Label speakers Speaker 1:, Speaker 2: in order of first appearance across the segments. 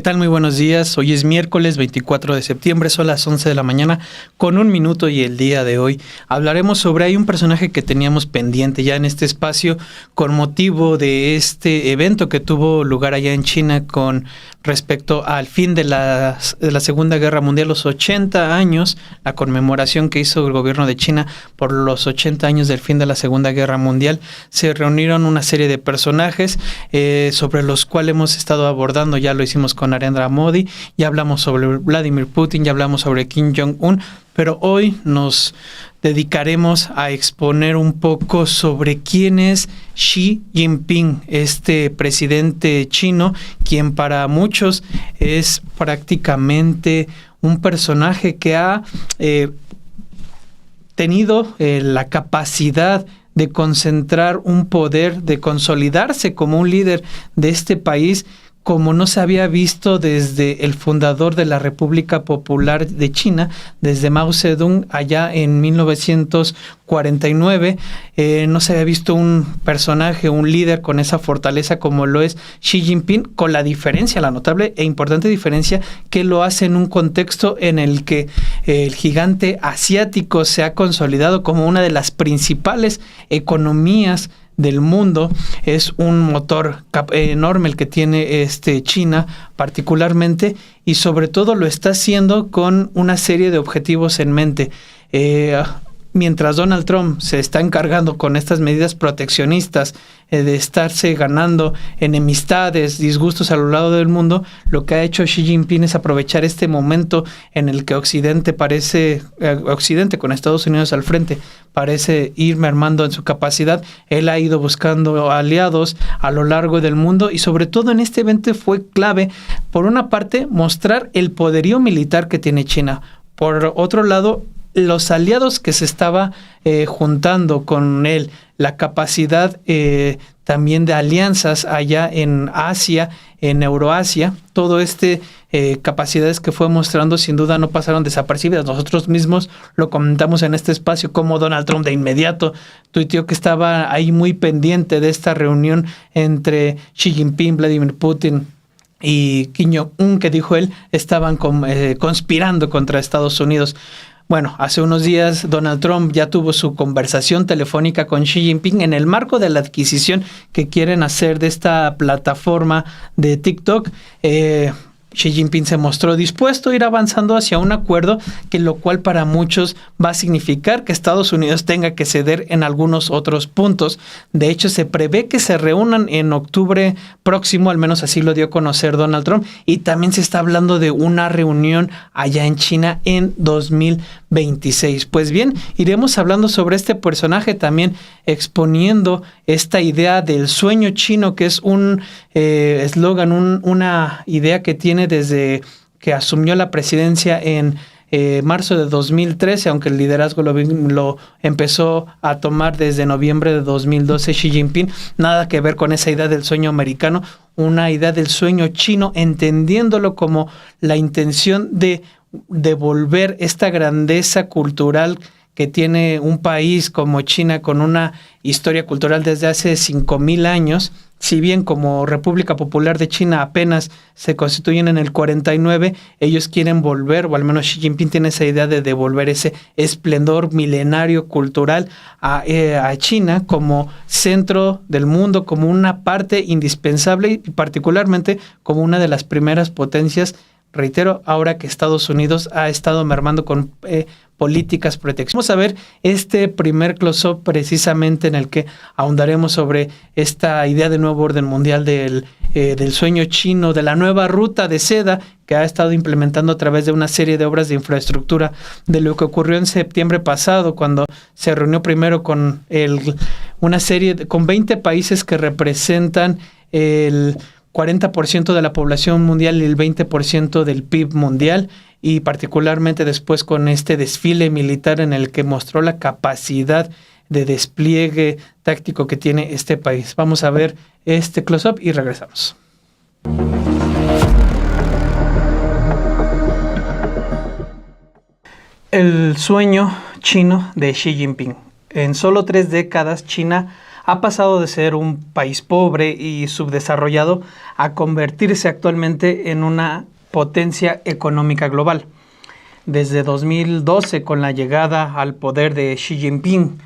Speaker 1: tal? Muy buenos días. Hoy es miércoles 24 de septiembre, son las 11 de la mañana con 1 minuto y el día de hoy hablaremos sobre hay un personaje que teníamos pendiente ya en este espacio con motivo de este evento que tuvo lugar allá en China con respecto al fin de la Segunda Guerra Mundial, los 80 años, la conmemoración que hizo el gobierno de China por los 80 años del fin de la Segunda Guerra Mundial. Se reunieron una serie de personajes sobre los cuales hemos estado abordando, ya lo hicimos con Narendra Modi, ya hablamos sobre Vladimir Putin, ya hablamos sobre Kim Jong-un, pero hoy nos dedicaremos a exponer un poco sobre quién es Xi Jinping, este presidente chino, quien para muchos es prácticamente un personaje que ha tenido la capacidad de concentrar un poder, de consolidarse como un líder de este país, como no se había visto desde el fundador de la República Popular de China, desde Mao Zedong allá en 1949. No se había visto un personaje, un líder con esa fortaleza como lo es Xi Jinping, con la diferencia, la notable e importante diferencia que lo hace en un contexto en el que el gigante asiático se ha consolidado como una de las principales economías del mundo. Es un motor enorme el que tiene China particularmente, y sobre todo lo está haciendo con una serie de objetivos en mente. Mientras Donald Trump se está encargando con estas medidas proteccionistas de estarse ganando enemistades, disgustos a lo largo del mundo, lo que ha hecho Xi Jinping es aprovechar este momento en el que Occidente con Estados Unidos al frente parece ir mermando en su capacidad. Él ha ido buscando aliados a lo largo del mundo y sobre todo en este evento fue clave, por una parte, mostrar el poderío militar que tiene China. Por otro lado, los aliados que se estaba juntando con él, la capacidad también de alianzas allá en Asia, en Euroasia, todo capacidades que fue mostrando sin duda no pasaron desapercibidas. Nosotros mismos lo comentamos en este espacio, como Donald Trump de inmediato tuiteó que estaba ahí muy pendiente de esta reunión entre Xi Jinping, Vladimir Putin y Kim Jong-un, que dijo él estaban conspirando contra Estados Unidos. Bueno, hace unos días Donald Trump ya tuvo su conversación telefónica con Xi Jinping en el marco de la adquisición que quieren hacer de esta plataforma de TikTok. Xi Jinping se mostró dispuesto a ir avanzando hacia un acuerdo, que lo cual para muchos va a significar que Estados Unidos tenga que ceder en algunos otros puntos. De hecho, se prevé que se reúnan en octubre próximo, al menos así lo dio a conocer Donald Trump, y también se está hablando de una reunión allá en China en 2026. Pues bien, iremos hablando sobre este personaje, también exponiendo esta idea del sueño chino, que es un eslogan, una idea que tiene desde que asumió la presidencia en marzo de 2013, aunque el liderazgo lo empezó a tomar desde noviembre de 2012 Xi Jinping. Nada que ver con esa idea del sueño americano, una idea del sueño chino, entendiéndolo como la intención de devolver esta grandeza cultural que tiene un país como China, con una historia cultural desde hace 5,000 años. Si bien como República Popular de China apenas se constituyen en el 49, ellos quieren volver, o al menos Xi Jinping tiene esa idea de devolver ese esplendor milenario cultural a China como centro del mundo, como una parte indispensable y particularmente como una de las primeras potencias. Reitero, ahora que Estados Unidos ha estado mermando con políticas proteccionistas. Vamos a ver este primer close-up precisamente en el que ahondaremos sobre esta idea de nuevo orden mundial del sueño chino, de la nueva ruta de seda que ha estado implementando a través de una serie de obras de infraestructura, de lo que ocurrió en septiembre pasado, cuando se reunió primero con con 20 países que representan el 40% de la población mundial y el 20% del PIB mundial, y particularmente después con este desfile militar en el que mostró la capacidad de despliegue táctico que tiene este país. Vamos a ver este close-up y regresamos. El sueño chino de Xi Jinping. En solo 3 décadas, China ha pasado de ser un país pobre y subdesarrollado a convertirse actualmente en una potencia económica global. Desde 2012, con la llegada al poder de Xi Jinping,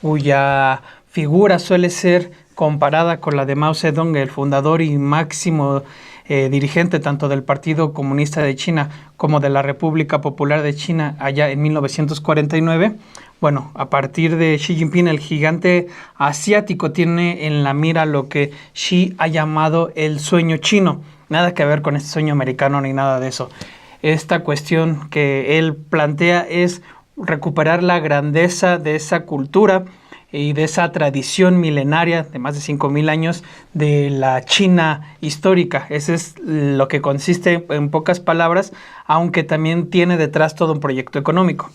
Speaker 1: cuya figura suele ser comparada con la de Mao Zedong, el fundador y máximo dirigente tanto del Partido Comunista de China como de la República Popular de China allá en 1949. Bueno, a partir de Xi Jinping, el gigante asiático tiene en la mira lo que Xi ha llamado el sueño chino. Nada que ver con este sueño americano ni nada de eso. Esta cuestión que él plantea es recuperar la grandeza de esa cultura y de esa tradición milenaria de más de 5,000 años de la China histórica. Ese es lo que consiste en pocas palabras, aunque también tiene detrás todo un proyecto económico.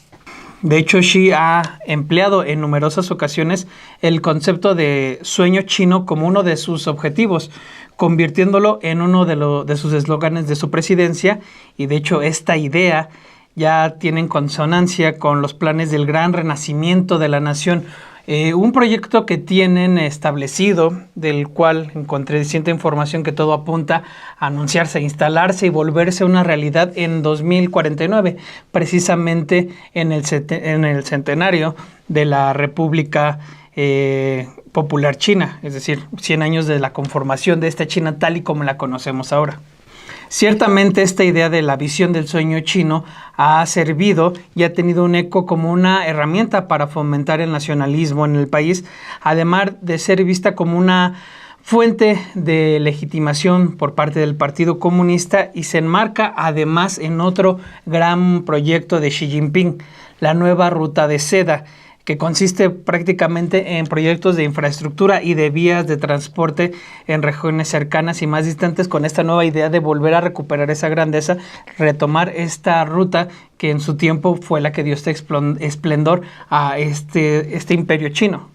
Speaker 1: De hecho, Xi ha empleado en numerosas ocasiones el concepto de sueño chino como uno de sus objetivos, convirtiéndolo en uno de sus eslóganes de su presidencia, y de hecho esta idea ya tiene en consonancia con los planes del gran renacimiento de la nación, un proyecto que tienen establecido, del cual encontré cierta información que todo apunta a anunciarse, instalarse y volverse una realidad en 2049, precisamente en el centenario de la República Popular China, es decir, 100 años de la conformación de esta China tal y como la conocemos ahora. Ciertamente esta idea de la visión del sueño chino ha servido y ha tenido un eco como una herramienta para fomentar el nacionalismo en el país, además de ser vista como una fuente de legitimación por parte del Partido Comunista, y se enmarca además en otro gran proyecto de Xi Jinping, la nueva ruta de seda, que consiste prácticamente en proyectos de infraestructura y de vías de transporte en regiones cercanas y más distantes, con esta nueva idea de volver a recuperar esa grandeza, retomar esta ruta que en su tiempo fue la que dio este esplendor a este imperio chino.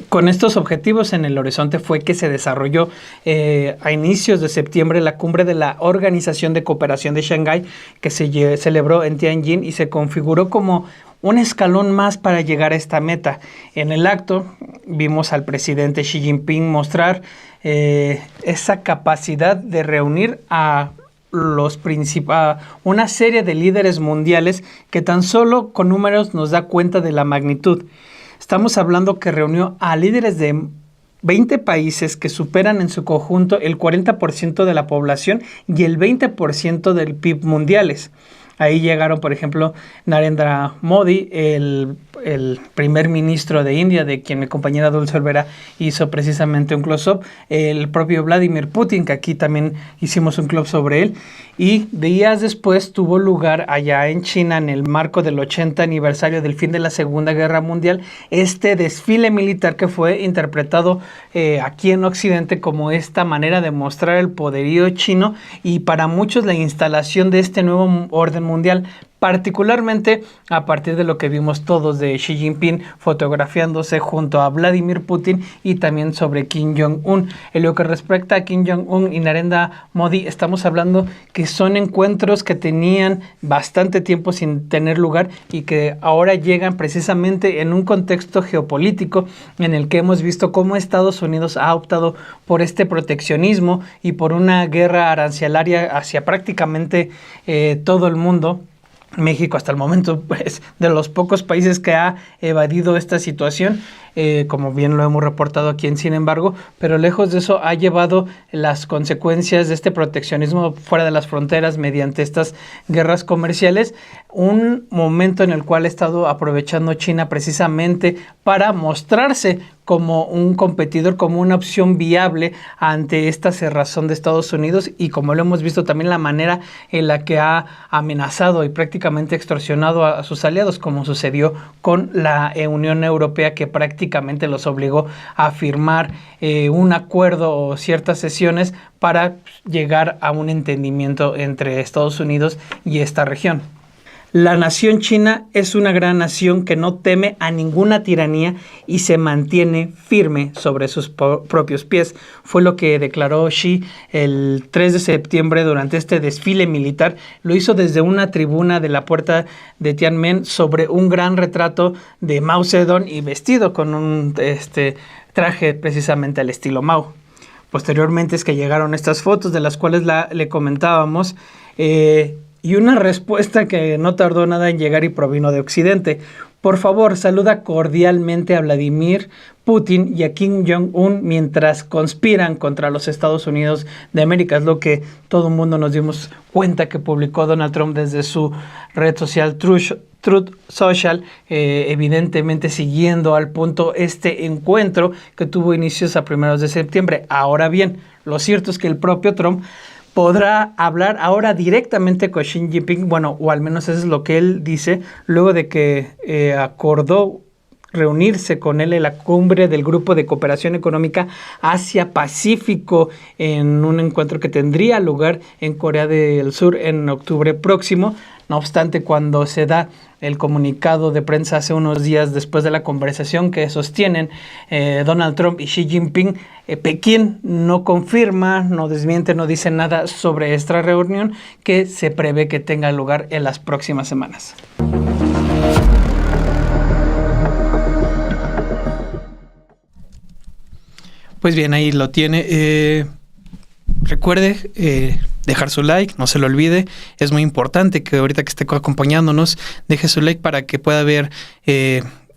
Speaker 1: Con estos objetivos en el horizonte fue que se desarrolló a inicios de septiembre la cumbre de la Organización de Cooperación de Shanghái, que se celebró en Tianjin y se configuró como un escalón más para llegar a esta meta. En el acto vimos al presidente Xi Jinping mostrar esa capacidad de reunir a una serie de líderes mundiales que tan solo con números nos da cuenta de la magnitud. Estamos hablando que reunió a líderes de 20 países que superan en su conjunto el 40% de la población y el 20% del PIB mundiales. Ahí llegaron, por ejemplo, Narendra Modi, el primer ministro de India, de quien mi compañera Dulce Olvera hizo precisamente un close-up, el propio Vladimir Putin, que aquí también hicimos un club sobre él, y días después tuvo lugar allá en China, en el marco del 80 aniversario del fin de la Segunda Guerra Mundial, este desfile militar que fue interpretado aquí en Occidente como esta manera de mostrar el poderío chino y para muchos la instalación de este nuevo orden mundial, particularmente a partir de lo que vimos todos de Xi Jinping fotografiándose junto a Vladimir Putin y también sobre Kim Jong-un. En lo que respecta a Kim Jong-un y Narendra Modi, estamos hablando que son encuentros que tenían bastante tiempo sin tener lugar y que ahora llegan precisamente en un contexto geopolítico en el que hemos visto cómo Estados Unidos ha optado por este proteccionismo y por una guerra arancelaria hacia prácticamente todo el mundo. México hasta el momento pues de los pocos países que ha evadido esta situación, como bien lo hemos reportado aquí en Sin Embargo, pero lejos de eso ha llevado las consecuencias de este proteccionismo fuera de las fronteras mediante estas guerras comerciales, un momento en el cual ha estado aprovechando China precisamente para mostrarse como un competidor, como una opción viable ante esta cerrazón de Estados Unidos, y como lo hemos visto también la manera en la que ha amenazado y prácticamente extorsionado a sus aliados, como sucedió con la Unión Europea, que prácticamente los obligó a firmar un acuerdo o ciertas sesiones para llegar a un entendimiento entre Estados Unidos y esta región. La nación china es una gran nación que no teme a ninguna tiranía y se mantiene firme sobre sus propios pies. Fue lo que declaró Xi el 3 de septiembre durante este desfile militar. Lo hizo desde una tribuna de la puerta de Tiananmen sobre un gran retrato de Mao Zedong y vestido con un traje precisamente al estilo Mao. Posteriormente es que llegaron estas fotos de las cuales le comentábamos. Y una respuesta que no tardó nada en llegar y provino de Occidente. Por favor, saluda cordialmente a Vladimir Putin y a Kim Jong-un mientras conspiran contra los Estados Unidos de América. Es lo que todo el mundo nos dimos cuenta que publicó Donald Trump desde su red social Truth Social, evidentemente siguiendo al punto este encuentro que tuvo inicios a primeros de septiembre. Ahora bien, lo cierto es que el propio Trump podrá hablar ahora directamente con Xi Jinping, bueno, o al menos eso es lo que él dice, luego de que acordó reunirse con él en la cumbre del Grupo de Cooperación Económica Asia-Pacífico en un encuentro que tendría lugar en Corea del Sur en octubre próximo. No obstante, cuando se da el comunicado de prensa hace unos días después de la conversación que sostienen Donald Trump y Xi Jinping, Pekín no confirma, no desmiente, no dice nada sobre esta reunión que se prevé que tenga lugar en las próximas semanas. Pues bien, ahí lo tiene. Recuerde dejar su like, no se lo olvide. Es muy importante que ahorita que esté acompañándonos, deje su like para que pueda ver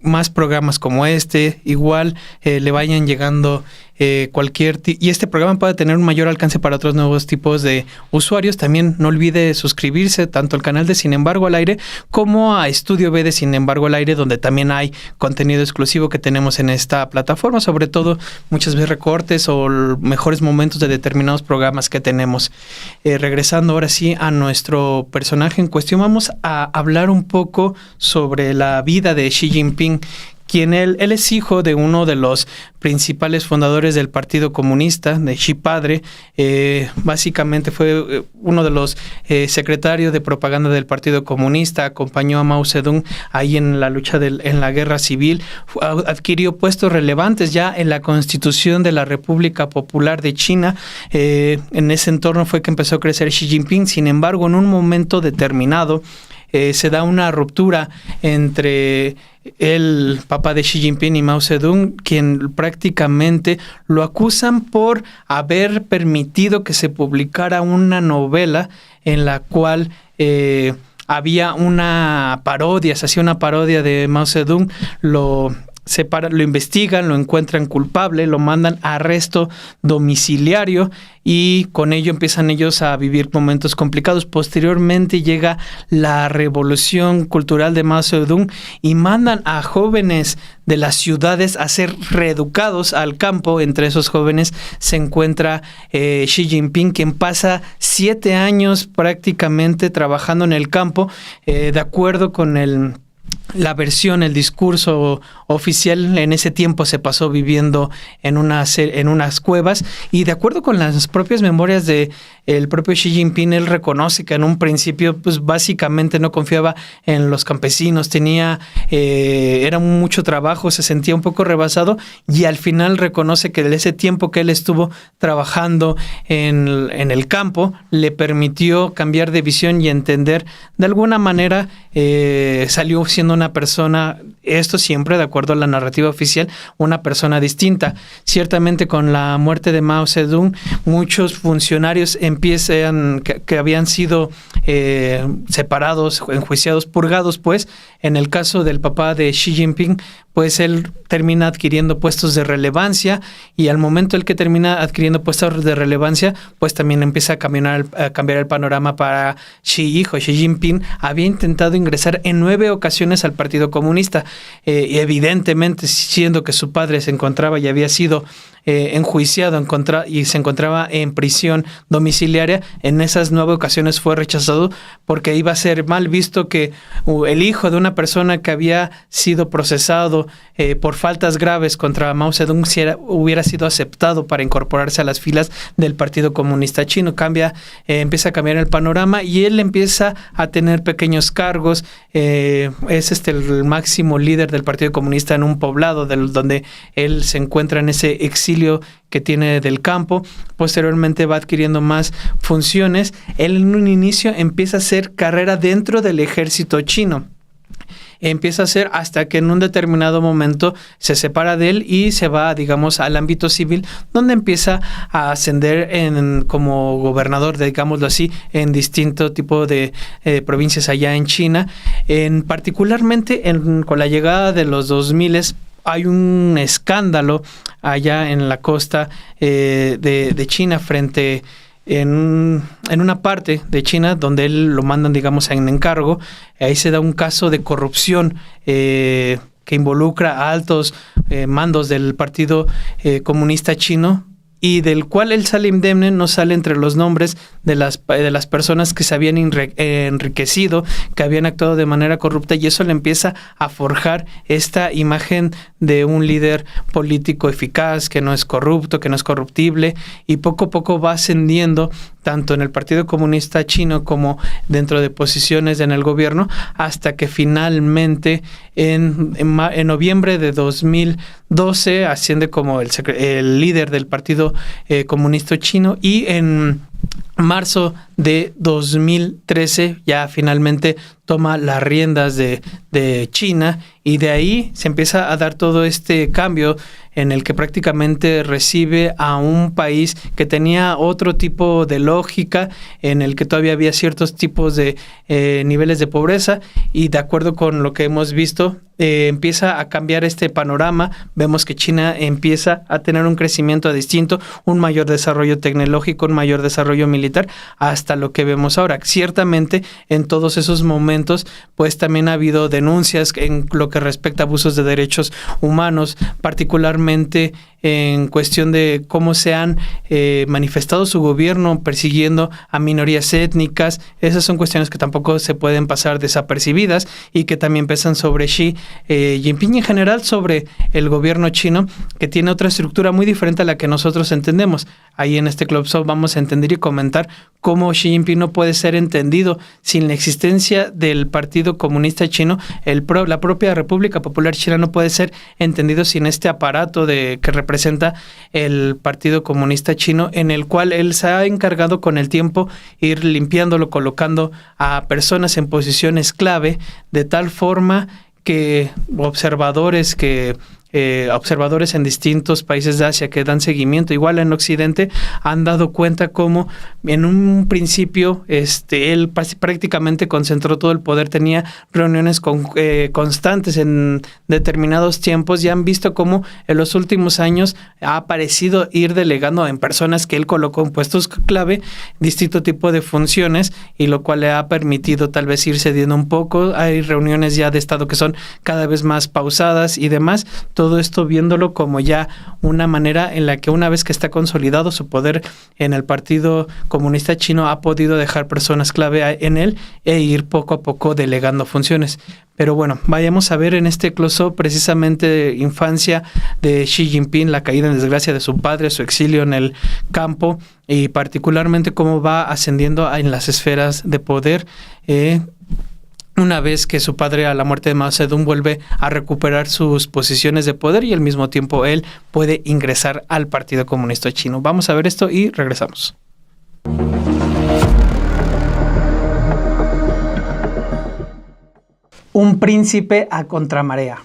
Speaker 1: más programas como este. Igual le vayan llegando y este programa pueda tener un mayor alcance para otros nuevos tipos de usuarios. También no olvide suscribirse tanto al canal de Sin Embargo al Aire como a Estudio B de Sin Embargo al Aire, donde también hay contenido exclusivo que tenemos en esta plataforma, sobre todo muchas veces recortes o mejores momentos de determinados programas que tenemos. Regresando ahora sí a nuestro personaje en cuestión, vamos a hablar un poco sobre la vida de Xi Jinping, quien él es hijo de uno de los principales fundadores del Partido Comunista, de Xi padre. Básicamente fue uno de los secretarios de propaganda del Partido Comunista, acompañó a Mao Zedong ahí en la lucha en la guerra civil, adquirió puestos relevantes ya en la Constitución de la República Popular de China. En ese entorno fue que empezó a crecer Xi Jinping. Sin embargo, en un momento determinado, se da una ruptura entre el papá de Xi Jinping y Mao Zedong, quien prácticamente lo acusan por haber permitido que se publicara una novela en la cual había una parodia, se hacía una parodia de Mao Zedong. Lo investigan, lo encuentran culpable, lo mandan a arresto domiciliario y con ello empiezan ellos a vivir momentos complicados. Posteriormente llega la revolución cultural de Mao Zedong y mandan a jóvenes de las ciudades a ser reeducados al campo. Entre esos jóvenes se encuentra Xi Jinping, quien pasa 7 años prácticamente trabajando en el campo, de acuerdo con la versión, el discurso oficial. En ese tiempo se pasó viviendo en unas cuevas, y de acuerdo con las propias memorias de el propio Xi Jinping, él reconoce que en un principio pues básicamente no confiaba en los campesinos, era mucho trabajo, se sentía un poco rebasado, y al final reconoce que ese tiempo que él estuvo trabajando en el campo le permitió cambiar de visión y entender de alguna manera. Salió siendo una persona, esto siempre de acuerdo a la narrativa oficial, una persona distinta. Ciertamente con la muerte de Mao Zedong, muchos funcionarios que habían sido separados, enjuiciados, purgados, pues en el caso del papá de Xi Jinping, pues él termina adquiriendo puestos de relevancia, y al momento el que termina adquiriendo puestos de relevancia, pues también empieza a cambiar el panorama para Xi Jinping. Había intentado ingresar en 9 ocasiones al Partido Comunista, y evidentemente, siendo que su padre se encontraba y había sido enjuiciado y se encontraba en prisión domiciliaria, en esas 9 ocasiones fue rechazado porque iba a ser mal visto que el hijo de una persona que había sido procesado por faltas graves contra Mao Zedong hubiera sido aceptado para incorporarse a las filas del Partido Comunista Chino. Empieza a cambiar el panorama y él empieza a tener pequeños cargos. Es el máximo líder del Partido Comunista en un poblado donde él se encuentra en ese exilio que tiene del campo. Posteriormente va adquiriendo más funciones. Él en un inicio empieza a hacer carrera dentro del ejército chino. Empieza a hacer hasta que en un determinado momento se separa de él y se va, digamos, al ámbito civil, donde empieza a ascender como gobernador, digámoslo así, en distinto tipo de provincias allá en China. Particularmente con la llegada de los 2000 hay un escándalo allá en la costa de China en una parte de China donde él lo mandan, digamos, en encargo. Ahí se da un caso de corrupción que involucra a altos mandos del Partido Comunista Chino, y del cual él sale indemne. No sale entre los nombres de las personas que se habían enriquecido, que habían actuado de manera corrupta, y eso le empieza a forjar esta imagen de un líder político eficaz, que no es corrupto, que no es corruptible, y poco a poco va ascendiendo tanto en el Partido Comunista Chino como dentro de posiciones en el gobierno, hasta que finalmente en noviembre de 2012 asciende como el líder del Partido Comunista Chino, y en marzo de 2013 ya finalmente toma las riendas de China, y de ahí se empieza a dar todo este cambio en el que prácticamente recibe a un país que tenía otro tipo de lógica, en el que todavía había ciertos tipos de niveles de pobreza, y de acuerdo con lo que hemos visto, empieza a cambiar este panorama. Vemos que China empieza a tener un crecimiento distinto, un mayor desarrollo tecnológico, un mayor desarrollo militar, hasta lo que vemos ahora. Ciertamente, en todos esos momentos, pues también ha habido denuncias en lo que respecta a abusos de derechos humanos, particularmente en cuestión de cómo se han manifestado su gobierno persiguiendo a minorías étnicas. Esas son cuestiones que tampoco se pueden pasar desapercibidas y que también pesan sobre Xi Jinping, y en general sobre el gobierno chino, que tiene otra estructura muy diferente a la que nosotros entendemos. Ahí en este Club Soul vamos a entender y comentar cómo Xi Jinping no puede ser entendido sin la existencia del Partido Comunista Chino. La propia República Popular China no puede ser entendido sin este aparato que representa el Partido Comunista Chino, en el cual él se ha encargado con el tiempo ir limpiándolo, colocando a personas en posiciones clave, de tal forma que observadores en distintos países de Asia que dan seguimiento, igual en Occidente, han dado cuenta cómo en un principio él prácticamente concentró todo el poder, tenía reuniones constantes en determinados tiempos, y han visto cómo en los últimos años ha parecido ir delegando en personas que él colocó en puestos clave distinto tipo de funciones, y lo cual le ha permitido tal vez ir cediendo un poco. Hay reuniones ya de Estado que son cada vez más pausadas y demás. Todo esto viéndolo como ya una manera en la que, una vez que está consolidado su poder en el Partido Comunista Chino, ha podido dejar personas clave en él e ir poco a poco delegando funciones. Pero bueno, vayamos a ver en este close-up precisamente infancia de Xi Jinping, la caída en desgracia de su padre, su exilio en el campo, y particularmente cómo va ascendiendo en las esferas de poder. Una vez que su padre, a la muerte de Mao Zedong, vuelve a recuperar sus posiciones de poder, y al mismo tiempo él puede ingresar al Partido Comunista Chino. Vamos a ver esto y regresamos. Un príncipe a contramarea.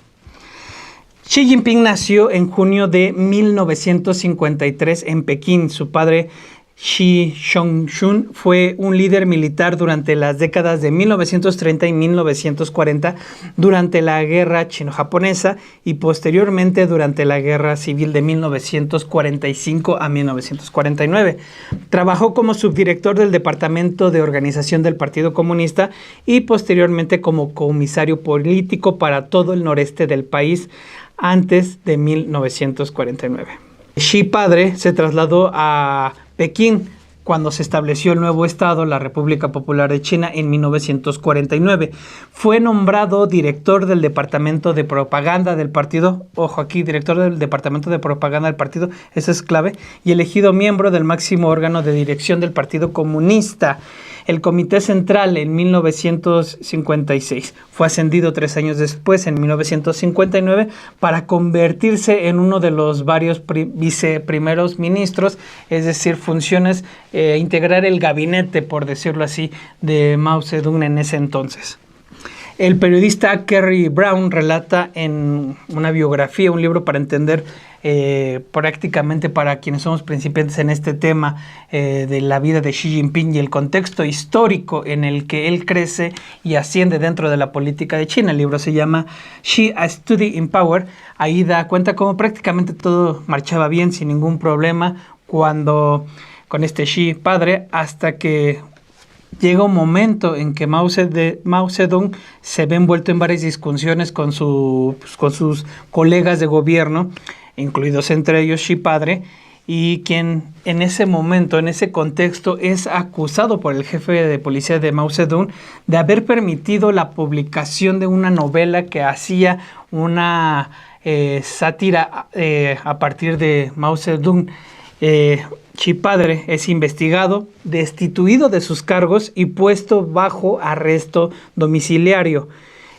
Speaker 1: Xi Jinping nació en junio de 1953 en Pekín. Su padre, Xi Chongshun, fue un líder militar durante las décadas de 1930 y 1940 durante la Guerra Chino-Japonesa, y posteriormente durante la Guerra Civil de 1945 a 1949. Trabajó como subdirector del Departamento de Organización del Partido Comunista y posteriormente como comisario político para todo el noreste del país antes de 1949. Xi padre se trasladó a Pekín cuando se estableció el nuevo estado, la República Popular de China, en 1949. Fue nombrado director del Departamento de Propaganda del partido, ojo aquí, director del Departamento de Propaganda del partido, eso es clave, y elegido miembro del máximo órgano de dirección del Partido Comunista, el Comité Central, en 1956. Fue ascendido 3 años después, en 1959, para convertirse en uno de los varios viceprimeros ministros, es decir, funciones, integrar el gabinete, por decirlo así, de Mao Zedong en ese entonces. El periodista Kerry Brown relata en una biografía, un libro para entender, prácticamente para quienes somos principiantes en este tema, de la vida de Xi Jinping y el contexto histórico en el que él crece y asciende dentro de la política de China. El libro se llama Xi, A Study in Power. Ahí da cuenta cómo prácticamente todo marchaba bien sin ningún problema con este Xi padre, hasta que llega un momento en que Mao Zedong se ve envuelto en varias discusiones con sus colegas de gobierno, incluidos entre ellos Xi padre, y quien en ese momento, en ese contexto, es acusado por el jefe de policía de Mao Zedong de haber permitido la publicación de una novela que hacía una sátira a partir de Mao Zedong. Xi padre es investigado, destituido de sus cargos y puesto bajo arresto domiciliario.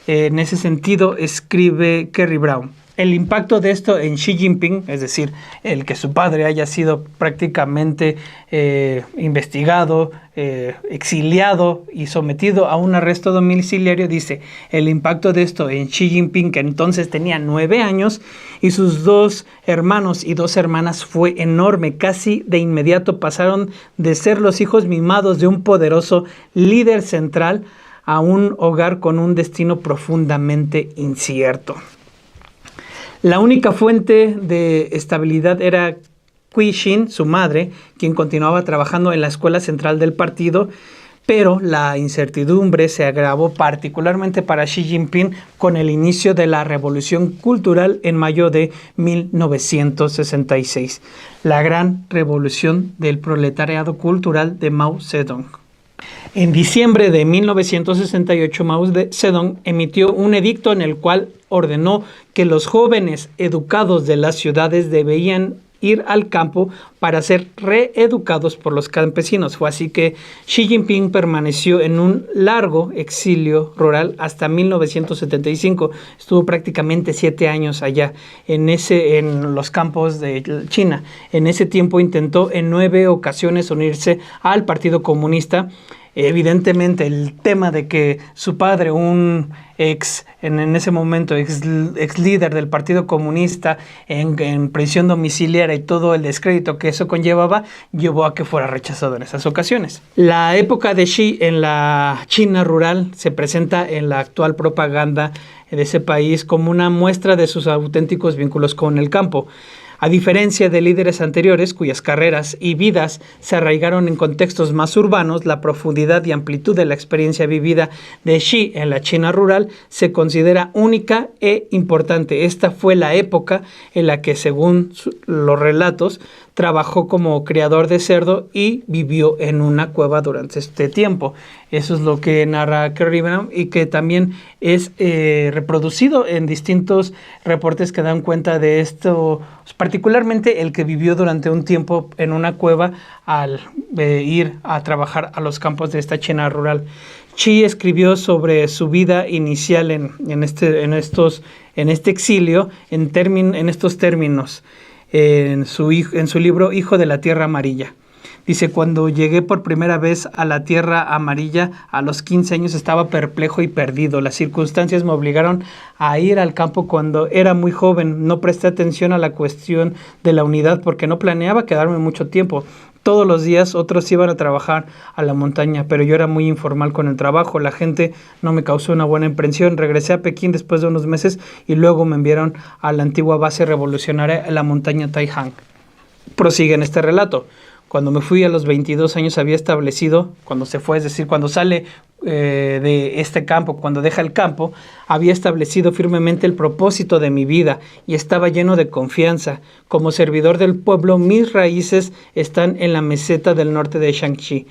Speaker 1: En ese sentido, escribe Kerry Brown: el impacto de esto en Xi Jinping, es decir, el que su padre haya sido prácticamente investigado, exiliado y sometido a un arresto domiciliario, dice, el impacto de esto en Xi Jinping, que entonces tenía 9 años, y sus 2 hermanos y 2 hermanas fue enorme. Casi de inmediato pasaron de ser los hijos mimados de un poderoso líder central a un hogar con un destino profundamente incierto. La única fuente de estabilidad era Cui Xin, su madre, quien continuaba trabajando en la escuela central del partido, pero la incertidumbre se agravó particularmente para Xi Jinping con el inicio de la Revolución Cultural en mayo de 1966, la gran revolución del proletariado cultural de Mao Zedong. En diciembre de 1968, Mao Zedong emitió un edicto en el cual ordenó que los jóvenes educados de las ciudades debían ir al campo para ser reeducados por los campesinos. Fue así que Xi Jinping permaneció en un largo exilio rural hasta 1975. Estuvo prácticamente 7 años allá, en los campos de China. En ese tiempo intentó en 9 ocasiones unirse al Partido Comunista. Evidentemente el tema de que su padre, en ese momento ex líder del Partido Comunista, en prisión domiciliaria y todo el descrédito que eso conllevaba, llevó a que fuera rechazado en esas ocasiones. La época de Xi en la China rural se presenta en la actual propaganda de ese país como una muestra de sus auténticos vínculos con el campo. A diferencia de líderes anteriores cuyas carreras y vidas se arraigaron en contextos más urbanos, la profundidad y amplitud de la experiencia vivida de Xi en la China rural se considera única e importante. Esta fue la época en la que, según los relatos, trabajó como criador de cerdo y vivió en una cueva durante este tiempo. Eso es lo que narra Kerry Brown y que también es reproducido en distintos reportes que dan cuenta de esto, particularmente el que vivió durante un tiempo en una cueva al ir a trabajar a los campos de esta China rural. Xi escribió sobre su vida inicial en este exilio en estos términos. En su libro Hijo de la Tierra Amarilla. Dice: cuando llegué por primera vez a la Tierra Amarilla a los 15 años estaba perplejo y perdido. Las circunstancias me obligaron a ir al campo cuando era muy joven. No presté atención a la cuestión de la unidad porque no planeaba quedarme mucho tiempo. Todos los días otros iban a trabajar a la montaña, pero yo era muy informal con el trabajo. La gente no me causó una buena impresión. Regresé a Pekín después de unos meses y luego me enviaron a la antigua base revolucionaria en la montaña Taihang. Prosigue en este relato. Cuando me fui a los 22 años había establecido, cuando se fue, es decir, cuando sale de este campo, cuando deja el campo, había establecido firmemente el propósito de mi vida y estaba lleno de confianza. Como servidor del pueblo, mis raíces están en la meseta del norte de Shaanxi,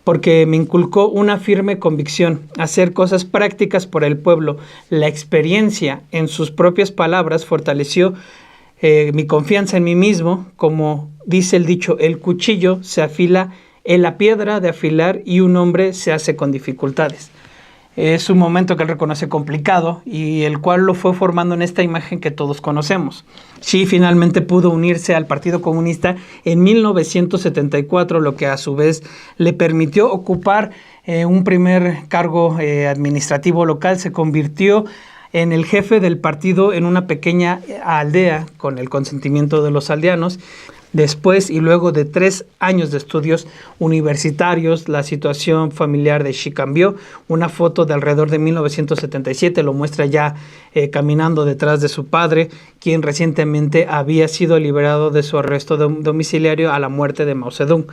Speaker 1: porque me inculcó una firme convicción, hacer cosas prácticas por el pueblo. La experiencia, en sus propias palabras, fortaleció mi confianza en mí mismo. Como dice el dicho, el cuchillo se afila en la piedra de afilar y un hombre se hace con dificultades. Es un momento que él reconoce complicado y el cual lo fue formando en esta imagen que todos conocemos. Xi finalmente pudo unirse al Partido Comunista en 1974, lo que a su vez le permitió ocupar un primer cargo administrativo local. Se convirtió en el jefe del partido en una pequeña aldea con el consentimiento de los aldeanos. Después y luego de 3 años de estudios universitarios, la situación familiar de Xi cambió. Una foto de alrededor de 1977 lo muestra ya caminando detrás de su padre, quien recientemente había sido liberado de su arresto domiciliario a la muerte de Mao Zedong.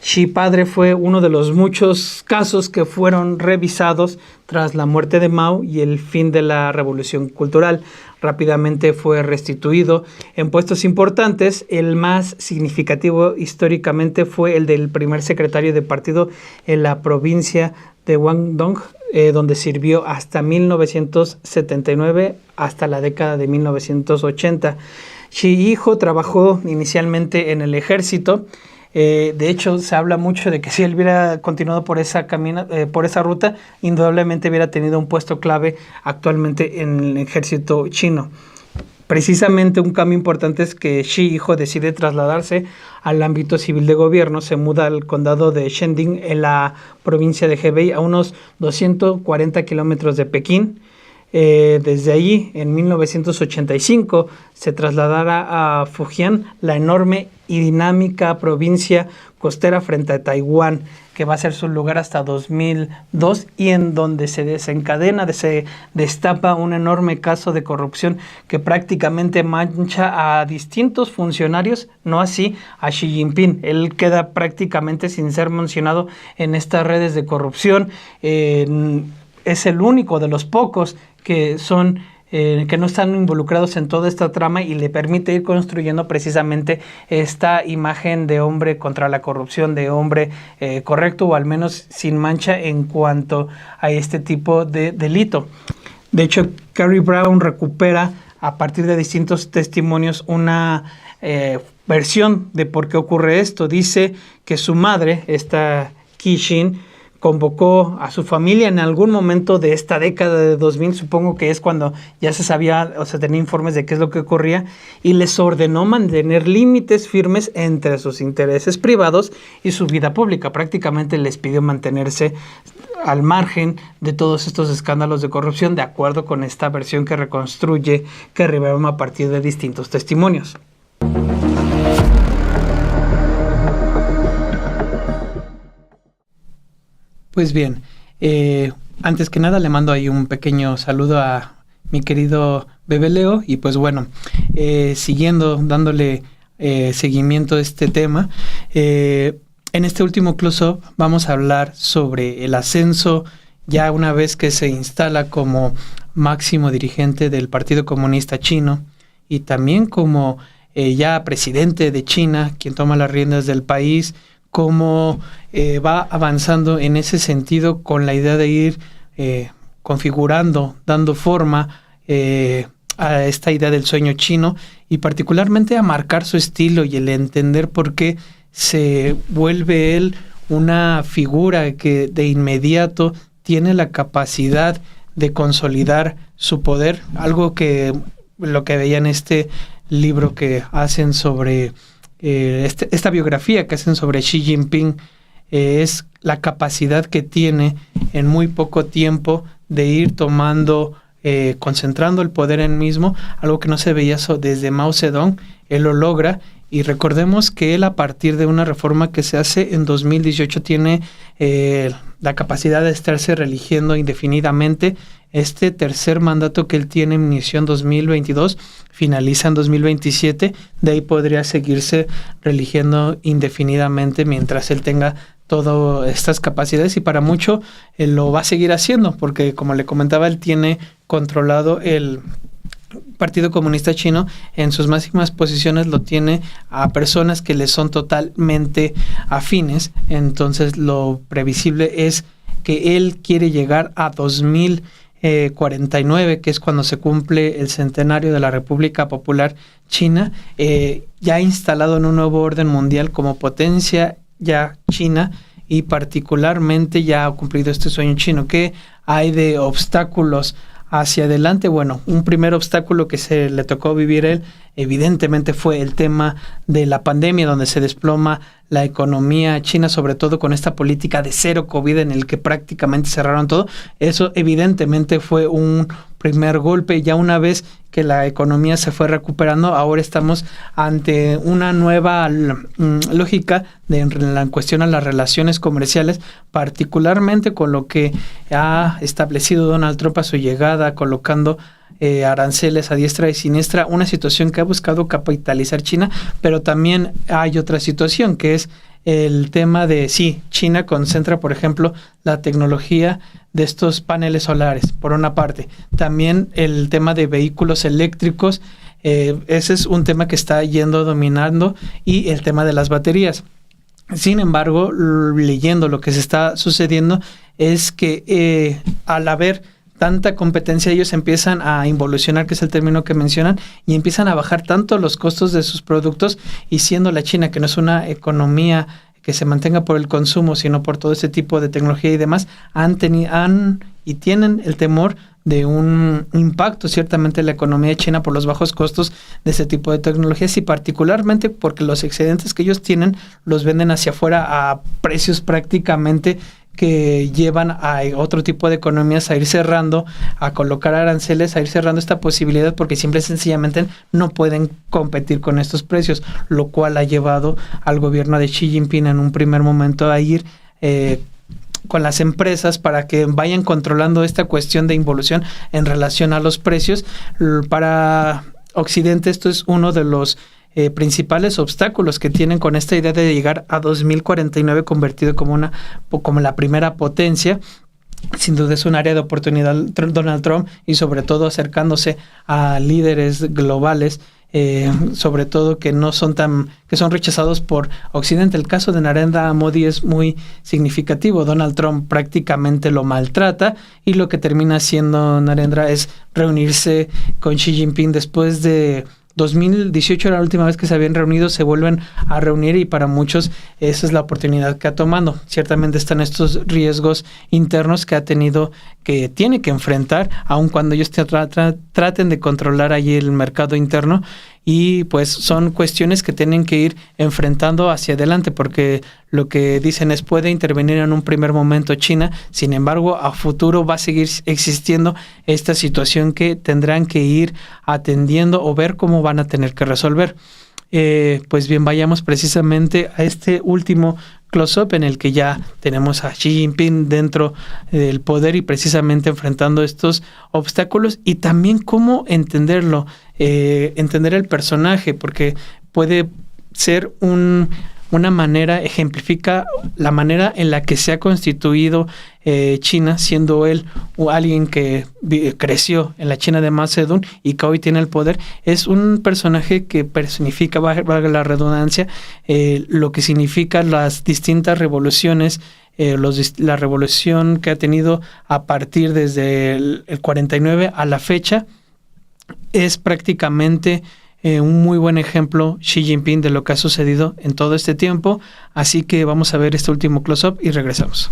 Speaker 1: Xi padre fue uno de los muchos casos que fueron revisados tras la muerte de Mao y el fin de la revolución cultural. Rápidamente fue restituido en puestos importantes. El más significativo históricamente fue el del primer secretario de partido en la provincia de Guangdong, donde sirvió hasta 1979, hasta la década de 1980. Xi hijo trabajó inicialmente en el ejército. De hecho, se habla mucho de que si él hubiera continuado por esa ruta, indudablemente hubiera tenido un puesto clave actualmente en el ejército chino. Precisamente un cambio importante es que Xi, hijo, decide trasladarse al ámbito civil de gobierno. Se muda al condado de Shanding en la provincia de Hebei, a unos 240 kilómetros de Pekín. Desde allí, en 1985, se trasladará a Fujian, la enorme y dinámica provincia costera frente a Taiwán, que va a ser su lugar hasta 2002 y en donde se destapa un enorme caso de corrupción que prácticamente mancha a distintos funcionarios, no así a Xi Jinping. Él queda prácticamente sin ser mencionado en estas redes de corrupción. Es el único de los pocos que no están involucrados en toda esta trama y le permite ir construyendo precisamente esta imagen de hombre contra la corrupción, de hombre correcto o al menos sin mancha en cuanto a este tipo de delito. De hecho, Carrie Brown recupera a partir de distintos testimonios una versión de por qué ocurre esto. Dice que su madre, esta Qixin, convocó a su familia en algún momento de esta década de 2000, supongo que es cuando ya se sabía, o sea, tenía informes de qué es lo que ocurría, y les ordenó mantener límites firmes entre sus intereses privados y su vida pública. Prácticamente les pidió mantenerse al margen de todos estos escándalos de corrupción, de acuerdo con esta versión que reconstruye Carrie Brown a partir de distintos testimonios. Pues bien, antes que nada le mando ahí un pequeño saludo a mi querido Bebe Leo y pues bueno, dándole seguimiento a este tema, en este último close-up vamos a hablar sobre el ascenso ya una vez que se instala como máximo dirigente del Partido Comunista Chino y también como ya presidente de China, quien toma las riendas del país, cómo va avanzando en ese sentido con la idea de ir configurando, dando forma a esta idea del sueño chino y particularmente a marcar su estilo y el entender por qué se vuelve él una figura que de inmediato tiene la capacidad de consolidar su poder, algo que lo que veía en este libro que hacen sobre esta biografía que hacen sobre Xi Jinping, es la capacidad que tiene en muy poco tiempo de ir tomando, concentrando el poder en mismo, algo que no se veía desde Mao Zedong. Él lo logra Y recordemos que él, a partir de una reforma que se hace en 2018, tiene la capacidad de estarse reeligiendo indefinidamente. Este tercer mandato que él tiene inició en 2022, finaliza en 2027. De ahí podría seguirse reeligiendo indefinidamente mientras él tenga todas estas capacidades, y para mucho él lo va a seguir haciendo, porque como le comentaba, él tiene controlado el Partido Comunista Chino. En sus máximas posiciones lo tiene a personas que le son totalmente afines. Entonces lo previsible es que él quiere llegar a 2049, que es cuando se cumple el centenario de la República Popular China, ya instalado en un nuevo orden mundial como potencia ya China, y particularmente ya ha cumplido este sueño chino. ¿Qué hay de obstáculos hacia adelante? Bueno, un primer obstáculo que se le tocó vivir a él, evidentemente, fue el tema de la pandemia, donde se desploma la economía china, sobre todo con esta política de cero COVID en el que prácticamente cerraron todo. Eso evidentemente fue un primer golpe. Ya una vez que la economía se fue recuperando, ahora estamos ante una nueva lógica en cuestión a las relaciones comerciales, particularmente con lo que ha establecido Donald Trump a su llegada, colocando aranceles a diestra y siniestra, una situación que ha buscado capitalizar China. Pero también hay otra situación, que es el tema de, sí, China concentra, por ejemplo, la tecnología de estos paneles solares, por una parte. También el tema de vehículos eléctricos, ese es un tema que está dominando, y el tema de las baterías. Sin embargo, leyendo lo que se está sucediendo, es que al haber tanta competencia, ellos empiezan a involucionar, que es el término que mencionan, y empiezan a bajar tanto los costos de sus productos, y siendo la China, que no es una economía que se mantenga por el consumo, sino por todo ese tipo de tecnología y demás, tienen el temor de un impacto ciertamente en la economía china por los bajos costos de ese tipo de tecnologías, y particularmente porque los excedentes que ellos tienen los venden hacia afuera a precios prácticamente que llevan a otro tipo de economías a ir cerrando, a colocar aranceles, a ir cerrando esta posibilidad, porque simple y sencillamente no pueden competir con estos precios, lo cual ha llevado al gobierno de Xi Jinping en un primer momento a ir con las empresas para que vayan controlando esta cuestión de involución en relación a los precios. Para Occidente esto es uno de los principales obstáculos que tienen con esta idea de llegar a 2049 convertido como la primera potencia. Sin duda es un área de oportunidad Donald Trump, y sobre todo acercándose a líderes globales, sobre todo que son rechazados por Occidente. El caso de Narendra Modi es muy significativo. Donald Trump prácticamente lo maltrata, y lo que termina haciendo Narendra es reunirse con Xi Jinping. Después de 2018 era la última vez que se habían reunido, se vuelven a reunir, y para muchos esa es la oportunidad que ha tomado. Ciertamente están estos riesgos internos que tiene que enfrentar, aun cuando ellos traten de controlar allí el mercado interno, y pues son cuestiones que tienen que ir enfrentando hacia adelante, porque lo que dicen es, puede intervenir en un primer momento China, sin embargo a futuro va a seguir existiendo esta situación que tendrán que ir atendiendo o ver cómo van a tener que resolver. Pues bien, vayamos precisamente a este último close-up en el que ya tenemos a Xi Jinping dentro del poder y precisamente enfrentando estos obstáculos, y también cómo entenderlo, entender el personaje, porque puede ser una manera, ejemplifica la manera en la que se ha constituido China, siendo él alguien que creció en la China de Mao Zedong y que hoy tiene el poder. Es un personaje que personifica, valga la redundancia, lo que significa las distintas revoluciones, la revolución que ha tenido a partir desde el 49 a la fecha. Es prácticamente un muy buen ejemplo Xi Jinping de lo que ha sucedido en todo este tiempo. Así que vamos a ver este último close-up y regresamos.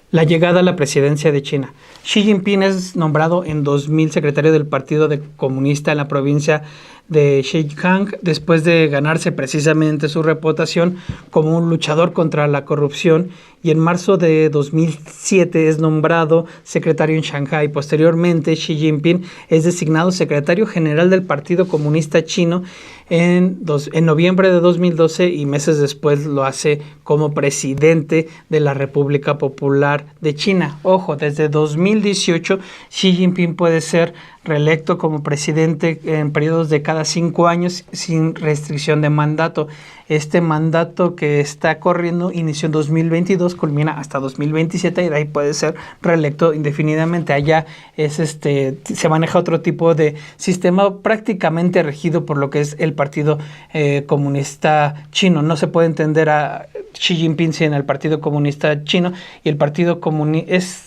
Speaker 1: La llegada a la presidencia de China. Xi Jinping es nombrado en 2000 secretario del Partido Comunista en la provincia de Xi Jinping, después de ganarse precisamente su reputación como un luchador contra la corrupción, y en marzo de 2007 es nombrado secretario en Shanghái. Posteriormente, Xi Jinping es designado secretario general del Partido Comunista Chino en noviembre de 2012, y meses después lo hace como presidente de la República Popular de China. Ojo, desde 2018 Xi Jinping puede ser reelecto como presidente en periodos de cada 5 años sin restricción de mandato. Este mandato que está corriendo inició en 2022, culmina hasta 2027 y de ahí puede ser reelecto indefinidamente. Allá se maneja otro tipo de sistema prácticamente regido por lo que es el Partido Comunista Chino. No se puede entender a Xi Jinping sin el Partido Comunista Chino, y el Partido Comunista es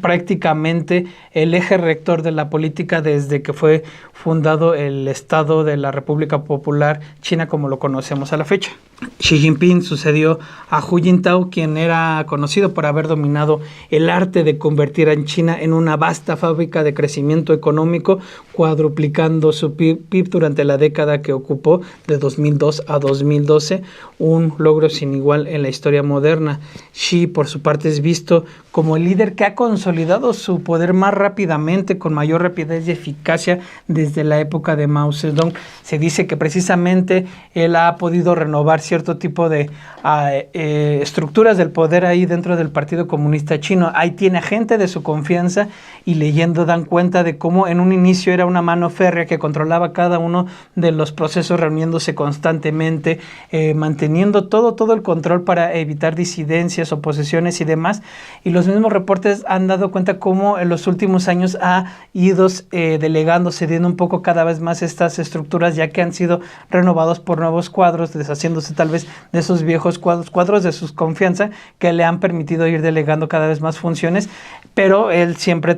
Speaker 1: prácticamente el eje rector de la política desde que fue fundado el Estado de la República Popular China como lo conocemos a la fecha. Xi Jinping sucedió a Hu Jintao, quien era conocido por haber dominado el arte de convertir a China en una vasta fábrica de crecimiento económico, cuadruplicando su PIB durante la década que ocupó de 2002 a 2012, un logro sin igual en la historia moderna. Xi, por su parte, es visto como el líder que ha consolidado su poder más rápidamente, con mayor rapidez y eficacia desde la época de Mao Zedong. Se dice que precisamente él ha podido renovar cierto tipo de estructuras del poder ahí dentro del Partido Comunista Chino. Ahí tiene gente de su confianza, y leyendo dan cuenta de cómo en un inicio era una mano férrea que controlaba cada uno de los procesos, reuniéndose constantemente, manteniendo todo el control para evitar disidencias, oposiciones y demás. Y los mismos reportes han dado cuenta cómo en los últimos años ha ido delegando, cediendo un poco cada vez más estas estructuras, ya que han sido renovados por nuevos cuadros, deshaciéndose tal vez de esos viejos cuadros de su confianza, que le han permitido ir delegando cada vez más funciones, pero él siempre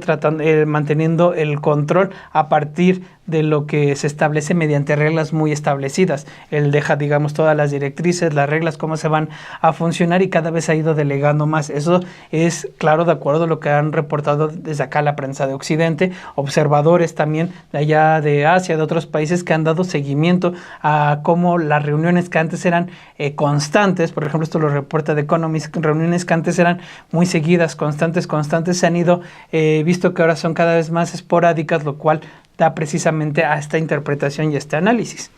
Speaker 1: manteniendo el control a partir de lo que se establece mediante reglas muy establecidas. Él deja, digamos, todas las directrices, las reglas, cómo se van a funcionar, y cada vez ha ido delegando más. Eso es, claro, de acuerdo a lo que han reportado desde acá la prensa de Occidente, observadores también de allá de Asia, de otros países, que han dado seguimiento a cómo las reuniones que antes eran constantes, por ejemplo, esto lo reporta The Economist, reuniones que antes eran muy seguidas, constantes, se han ido visto que ahora son cada vez más esporádicas, lo cual da precisamente a esta interpretación y a este análisis.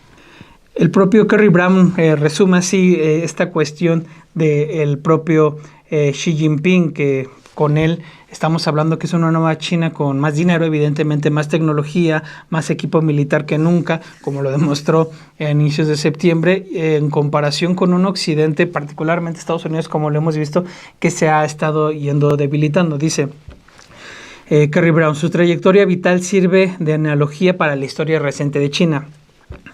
Speaker 1: El propio Kerry Brown resume así esta cuestión del propio Xi Jinping, que con él estamos hablando que es una nueva China con más dinero, evidentemente más tecnología, más equipo militar que nunca, como lo demostró a inicios de septiembre, en comparación con un Occidente, particularmente Estados Unidos, como lo hemos visto, que se ha estado yendo debilitando. Dice Kerry Brown, su trayectoria vital sirve de analogía para la historia reciente de China.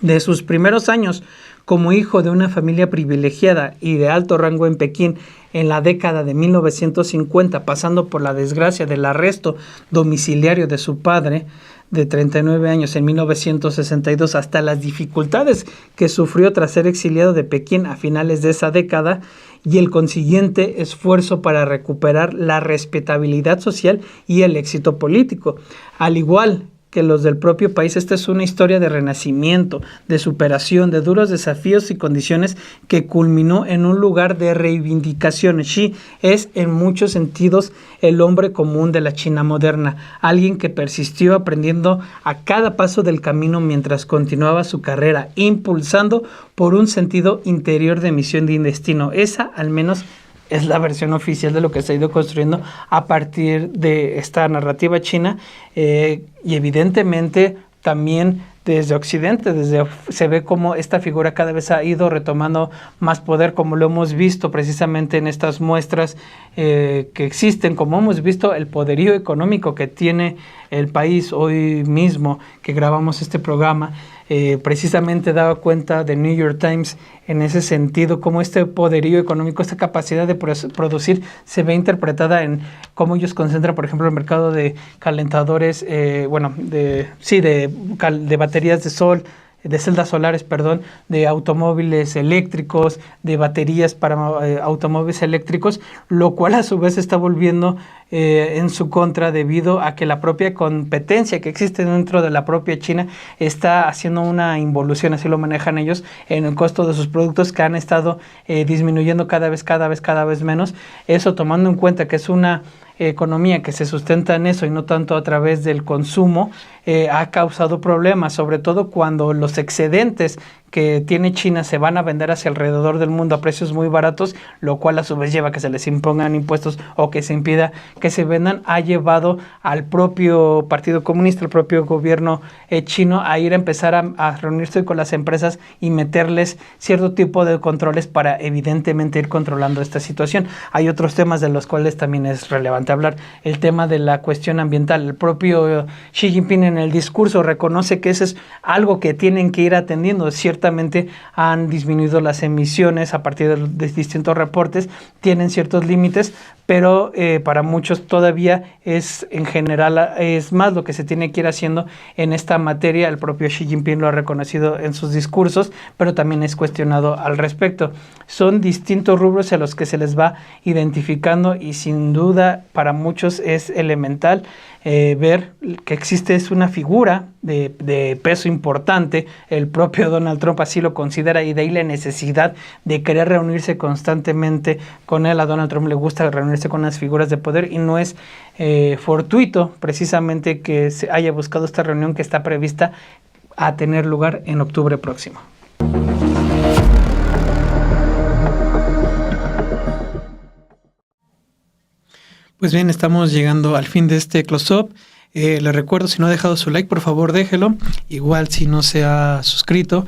Speaker 1: De sus primeros años como hijo de una familia privilegiada y de alto rango en Pekín en la década de 1950, pasando por la desgracia del arresto domiciliario de su padre de 39 años en 1962, hasta las dificultades que sufrió tras ser exiliado de Pekín a finales de esa década, y el consiguiente esfuerzo para recuperar la respetabilidad social y el éxito político. Al igual que los del propio país, esta es una historia de renacimiento, de superación, de duros desafíos y condiciones que culminó en un lugar de reivindicación. Xi es en muchos sentidos el hombre común de la China moderna, alguien que persistió aprendiendo a cada paso del camino mientras continuaba su carrera, impulsando por un sentido interior de misión y destino. Esa, al menos, es la versión oficial de lo que se ha ido construyendo a partir de esta narrativa china, y evidentemente también desde Occidente, se ve como esta figura cada vez ha ido retomando más poder, como lo hemos visto precisamente en estas muestras que existen, como hemos visto el poderío económico que tiene el país. Hoy mismo que grabamos este programa, precisamente daba cuenta de New York Times en ese sentido, cómo este poderío económico, esta capacidad de producir se ve interpretada en cómo ellos concentran, por ejemplo, el mercado de calentadores, de baterías de sol, de celdas solares, de automóviles eléctricos, de baterías para automóviles eléctricos, lo cual a su vez está volviendo en su contra debido a que la propia competencia que existe dentro de la propia China está haciendo una involución, así lo manejan ellos, en el costo de sus productos que han estado disminuyendo cada vez menos. Eso tomando en cuenta que es una economía que se sustenta en eso y no tanto a través del consumo, ha causado problemas, sobre todo cuando los excedentes que tiene China se van a vender hacia alrededor del mundo a precios muy baratos, lo cual a su vez lleva a que se les impongan impuestos o que se impida que se vendan, ha llevado al propio Partido Comunista, al propio gobierno chino a ir a empezar a reunirse con las empresas y meterles cierto tipo de controles para evidentemente ir controlando esta situación. Hay otros temas de los cuales también es relevante hablar, el tema de la cuestión ambiental. El propio Xi Jinping en el discurso reconoce que eso es algo que tienen que ir atendiendo. Ciertamente han disminuido las emisiones a partir de distintos reportes, tienen ciertos límites, pero para muchos todavía es en general es más lo que se tiene que ir haciendo en esta materia. El propio Xi Jinping lo ha reconocido en sus discursos, pero también es cuestionado al respecto. Son distintos rubros a los que se les va identificando y sin duda para muchos es elemental ver que existe es una figura de peso importante. El propio Donald Trump así lo considera y de ahí la necesidad de querer reunirse constantemente con él. A Donald Trump le gusta reunirse con las figuras de poder y no es fortuito precisamente que se haya buscado esta reunión que está prevista a tener lugar en octubre próximo. Pues bien, estamos llegando al fin de este close-up. Les recuerdo, si no ha dejado su like, por favor déjelo. Igual si no se ha suscrito,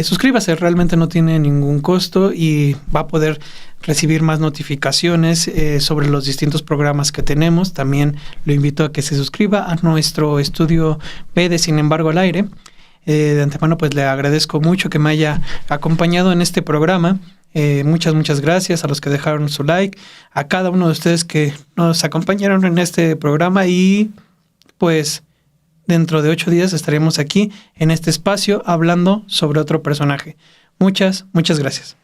Speaker 1: suscríbase, realmente no tiene ningún costo y va a poder recibir más notificaciones sobre los distintos programas que tenemos. También lo invito a que se suscriba a nuestro estudio B de Sin embargo al aire. De antemano pues le agradezco mucho que me haya acompañado en este programa. Muchas gracias a los que dejaron su like, a cada uno de ustedes que nos acompañaron en este programa y pues dentro de 8 días estaremos aquí en este espacio hablando sobre otro personaje. Muchas gracias.